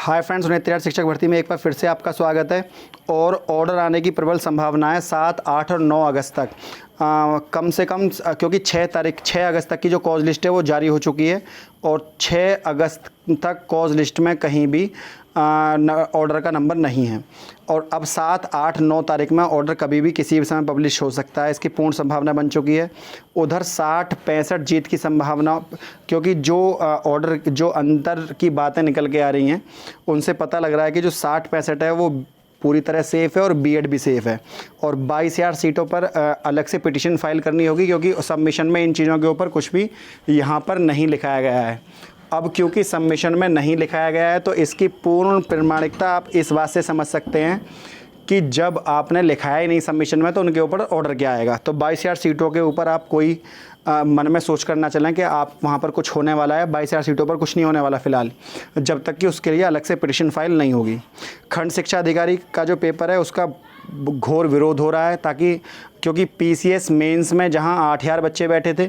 Hi friends, उन्हें तैयार शिक्षक भर्ती में एक बार फिर से आपका स्वागत है। और ऑर्डर आने की प्रबल संभावना है 7, 8 और 9 अगस्त तक। कम से कम क्योंकि 6 अगस्त तक की जो कॉज लिस्ट है वो जारी हो चुकी है और 6 अगस्त तक कॉज लिस्ट में कहीं भी ऑर्डर का नंबर नहीं है। और अब 7, 8, 9 तारीख में ऑर्डर कभी भी किसी भी समय पब्लिश हो सकता है, इसकी पूर्ण संभावना बन चुकी है। उधर 60-65 जीत की संभावना, क्योंकि जो ऑर्डर जो अंतर की बातें निकल के आ रही हैं उनसे पता लग रहा है कि जो 60-65 है वो पूरी तरह सेफ़ है और बीएड भी सेफ़ है। और 22,000 सीटों पर अलग से पिटीशन फाइल करनी होगी, क्योंकि सबमिशन में इन चीज़ों के ऊपर कुछ भी यहाँ पर नहीं लिखाया गया है। अब क्योंकि सबमिशन में नहीं लिखाया गया है तो इसकी पूर्ण प्रमाणिकता आप इस बात से समझ सकते हैं कि जब आपने लिखाया ही नहीं सबमिशन में तो उनके ऊपर ऑर्डर क्या आएगा। तो 22,000 सीटों के ऊपर आप कोई मन में सोच कर ना चलें कि आप वहाँ पर कुछ होने वाला है। 22,000 सीटों पर कुछ नहीं होने वाला फ़िलहाल, जब तक कि उसके लिए अलग से पिटीशन फाइल नहीं होगी। खंड शिक्षा अधिकारी का जो पेपर है उसका घोर विरोध हो रहा है, ताकि क्योंकि पीसीएस मेंस में जहां 8,000 बच्चे बैठे थे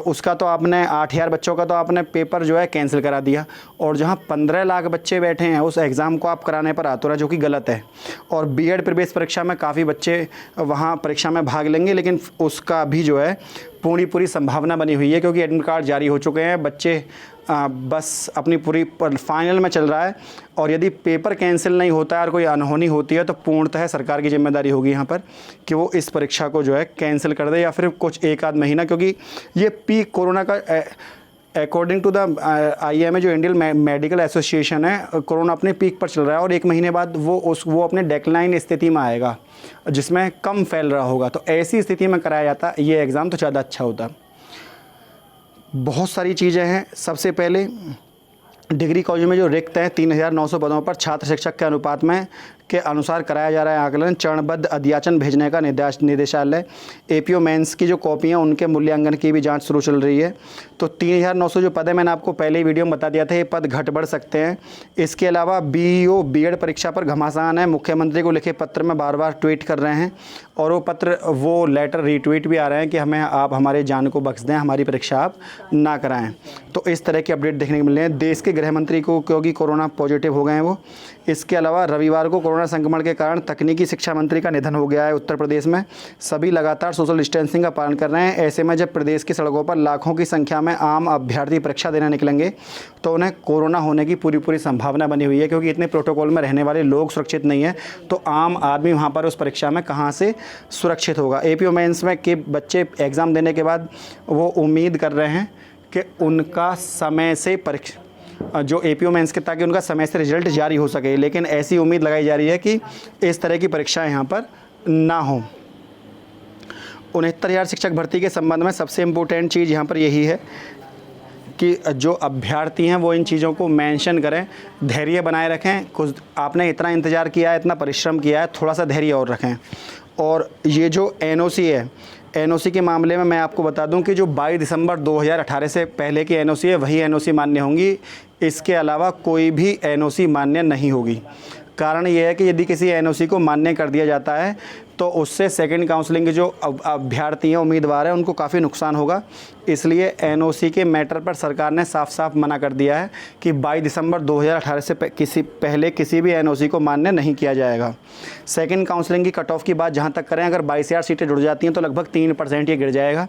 उसका तो आपने 8,000 बच्चों का तो आपने पेपर जो है कैंसिल करा दिया, और जहां 15 लाख बच्चे बैठे हैं उस एग्ज़ाम को आप कराने पर आतुर है, जो कि गलत है। और बीएड प्रवेश परीक्षा में काफ़ी बच्चे वहां परीक्षा में भाग लेंगे, लेकिन उसका भी जो है पूरी संभावना बनी हुई है, क्योंकि एडमिट कार्ड जारी हो चुके हैं। बच्चे बस अपनी पूरी फाइनल में चल रहा है। और यदि पेपर कैंसिल नहीं होता है और कोई अनहोनी होती है तो पूर्णतः सरकार की जिम्मेदारी होगी यहाँ पर कि वो इस परीक्षा को जो है कैंसिल कर दे, या फिर कुछ एक आध महीना, क्योंकि ये पीक कोरोना का अकॉर्डिंग टू द IMA जो इंडियन मेडिकल एसोसिएशन है, कोरोना अपने पीक पर चल रहा है और 1 महीने बाद वो अपने डेक्लाइन स्थिति में आएगा जिसमें कम फैल रहा होगा। तो ऐसी स्थिति में कराया जाता ये एग्ज़ाम तो ज़्यादा अच्छा होता। बहुत सारी चीज़ें हैं। सबसे पहले डिग्री कॉलेज में जो रिक्त हैं 3,900 पदों पर छात्र शिक्षक के अनुपात में के अनुसार कराया जा रहा है आकलन। चरणबद्ध अध्याचन भेजने का निदेशालय। APO मेंस की जो कॉपी हैं उनके मूल्यांकन की भी जांच शुरू चल रही है। तो 3,900 जो पद है, मैंने आपको पहले ही वीडियो में बता दिया था, ये पद घट बढ़ सकते हैं। इसके अलावा BEO बीएड परीक्षा पर घमासान है। मुख्यमंत्री को लिखे पत्र में बार बार ट्वीट कर रहे हैं, और वो लेटर रीट्वीट भी आ रहे हैं कि आप हमारे जान को बख्श दें, हमारी परीक्षा आप ना कराएं। तो इस तरह के अपडेट देखने को मिल रहे हैं। देश के गृह मंत्री को क्योंकि कोरोना पॉजिटिव हो गए हैं वो। इसके अलावा रविवार को कोरोना संक्रमण के कारण तकनीकी शिक्षा मंत्री का निधन हो गया है उत्तर प्रदेश में। सभी लगातार सोशल डिस्टेंसिंग का पालन कर रहे हैं। ऐसे में जब प्रदेश की सड़कों पर लाखों की संख्या में आम अभ्यर्थी परीक्षा देने निकलेंगे तो उन्हें कोरोना होने की पूरी संभावना बनी हुई है, क्योंकि इतने प्रोटोकॉल में रहने वाले लोग सुरक्षित नहीं है, तो आम आदमी वहाँ पर उस परीक्षा में कहाँ से सुरक्षित होगा। APO मेंस में के बच्चे एग्ज़ाम देने के बाद वो उम्मीद कर रहे हैं कि उनका समय से परीक्षा जो APO मेंस के, ताकि उनका समय से रिजल्ट जारी हो सके, लेकिन ऐसी उम्मीद लगाई जा रही है कि इस तरह की परीक्षाएं यहाँ पर ना हो। 69,000 शिक्षक भर्ती के संबंध में सबसे इम्पोर्टेंट चीज़ यहाँ पर यही है कि जो अभ्यर्थी हैं वो इन चीज़ों को मेंशन करें, धैर्य बनाए रखें। कुछ आपने इतना इंतज़ार किया है, इतना परिश्रम किया है, थोड़ा सा धैर्य और रखें। और ये जो NOC है, NOC के मामले में मैं आपको बता दूं कि जो 22 दिसंबर 2018 से पहले की NOC है वही NOC मान्य होंगी। इसके अलावा कोई भी NOC मान्य नहीं होगी। कारण ये है कि यदि किसी NOC को मान्य कर दिया जाता है तो उससे सेकंड काउंसलिंग के जो अभ्यर्थी हैं, उम्मीदवार हैं, उनको काफ़ी नुकसान होगा। इसलिए NOC के मैटर पर सरकार ने साफ साफ मना कर दिया है कि 22 दिसंबर 2018 से पहले किसी भी NOC को मान्य नहीं किया जाएगा। सेकंड काउंसलिंग की कट ऑफ की बात जहां तक करें, अगर 22,000 सीटें जुड़ जाती हैं तो लगभग 3% ये गिर जाएगा।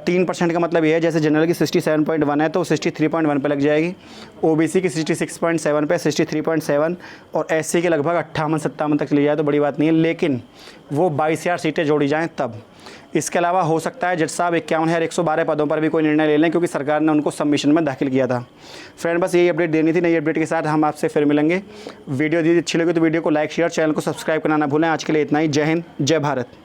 3% का मतलब ये है जैसे जनरल की 67.1 है तो 63.1 पे लग जाएगी, OBC की 66.7 पे 63.7, और SC के लगभग 58-57 तक चली जाए तो बड़ी बात नहीं है, लेकिन वो 22,000 सीटें जोड़ी जाएं तब। इसके अलावा हो सकता है जज साहब 51,112 पदों पर भी कोई निर्णय ले लें, क्योंकि सरकार ने उनको सबमिशन में दाखिल किया था। फ्रेंड, बस यही अपडेट देनी थी। नई अपडेट के साथ हम आपसे फिर मिलेंगे। वीडियो यदि अच्छी लगी तो वीडियो को लाइक, शेयर, चैनल को सब्सक्राइब करना ना भूलें। आज के लिए इतना ही। जय हिंद, जय भारत।